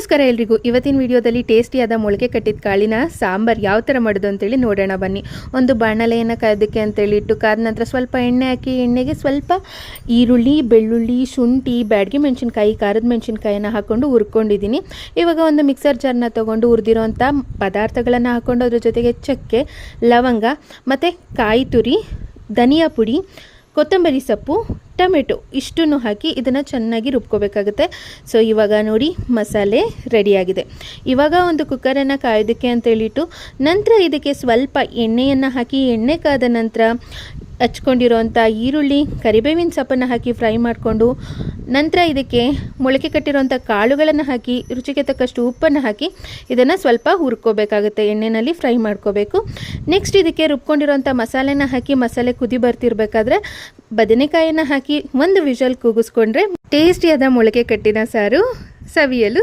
ನಮಸ್ಕಾರ ಎಲ್ರಿಗೂ. ಇವತ್ತಿನ ವಿಡಿಯೋದಲ್ಲಿ ಟೇಸ್ಟಿಯಾದ ಮೊಳಕೆ ಕಟ್ಟಿದ ಕಾಳಿನ ಸಾಂಬಾರು ಯಾವ ಥರ ಮಾಡೋದು ಅಂತೇಳಿ ನೋಡೋಣ ಬನ್ನಿ. ಒಂದು ಬಾಣಲೆಯನ್ನು ಕಾಯೋದಕ್ಕೆ ಅಂತೇಳಿ ಇಟ್ಟು ಕಾದ ನಂತರ ಸ್ವಲ್ಪ ಎಣ್ಣೆ ಹಾಕಿ ಎಣ್ಣೆಗೆ ಸ್ವಲ್ಪ ಈರುಳ್ಳಿ, ಬೆಳ್ಳುಳ್ಳಿ, ಶುಂಠಿ, ಬ್ಯಾಡಗಿ ಮೆಣಸಿನ್ಕಾಯಿ, ಖಾರದ ಮೆಣಸಿನ್ಕಾಯಿನ ಹಾಕ್ಕೊಂಡು ಹುರ್ಕೊಂಡಿದ್ದೀನಿ. ಇವಾಗ ಒಂದು ಮಿಕ್ಸರ್ ಜಾರ್ನ ತೊಗೊಂಡು ಹುರಿದಿರೋಂಥ ಪದಾರ್ಥಗಳನ್ನು ಹಾಕ್ಕೊಂಡು ಅದ್ರ ಜೊತೆಗೆ ಚಕ್ಕೆ, ಲವಂಗ ಮತ್ತು ಕಾಯಿ ತುರಿ, ಧನಿಯಾ ಪುಡಿ, ಕೊತ್ತಂಬರಿ ಸೊಪ್ಪು, ಟೊಮೆಟೊ ಇಷ್ಟನ್ನು ಹಾಕಿ ಇದನ್ನು ಚೆನ್ನಾಗಿ ರುಬ್ಕೋಬೇಕಾಗುತ್ತೆ. ಸೊ ಇವಾಗ ನೋಡಿ ಮಸಾಲೆ ರೆಡಿಯಾಗಿದೆ. ಇವಾಗ ಒಂದು ಕುಕ್ಕರನ್ನು ಕಾಯೋದಕ್ಕೆ ಅಂತೇಳಿಟ್ಟು ನಂತರ ಇದಕ್ಕೆ ಸ್ವಲ್ಪ ಎಣ್ಣೆಯನ್ನು ಹಾಕಿ ಎಣ್ಣೆ ಕಾದ ನಂತರ ಹಚ್ಕೊಂಡಿರೋಂಥ ಈರುಳ್ಳಿ, ಕರಿಬೇವಿನ ಸೊಪ್ಪನ್ನು ಹಾಕಿ ಫ್ರೈ ಮಾಡಿಕೊಂಡು ನಂತರ ಇದಕ್ಕೆ ಮೊಳಕೆ ಕಟ್ಟಿರೋಂಥ ಕಾಳುಗಳನ್ನು ಹಾಕಿ ರುಚಿಗೆ ತಕ್ಕಷ್ಟು ಉಪ್ಪನ್ನು ಹಾಕಿ ಇದನ್ನು ಸ್ವಲ್ಪ ಹುರ್ಕೋಬೇಕಾಗುತ್ತೆ, ಎಣ್ಣೆಯಲ್ಲಿ ಫ್ರೈ ಮಾಡ್ಕೋಬೇಕು. ನೆಕ್ಸ್ಟ್ ಇದಕ್ಕೆ ರುಬ್ಕೊಂಡಿರೋಂಥ ಮಸಾಲೆನ ಹಾಕಿ ಮಸಾಲೆ ಕುದಿ ಬರ್ತಿರ್ಬೇಕಾದ್ರೆ ಬದನೆಕಾಯಿನ ಹಾಕಿ ಒಂದು ವಿಷಲ್ ಕೂಗಿಸ್ಕೊಂಡ್ರೆ ಟೇಸ್ಟಿಯಾದ ಮೊಳಕೆ ಕಟ್ಟಿನ ಸಾರು ಸವಿಯಲು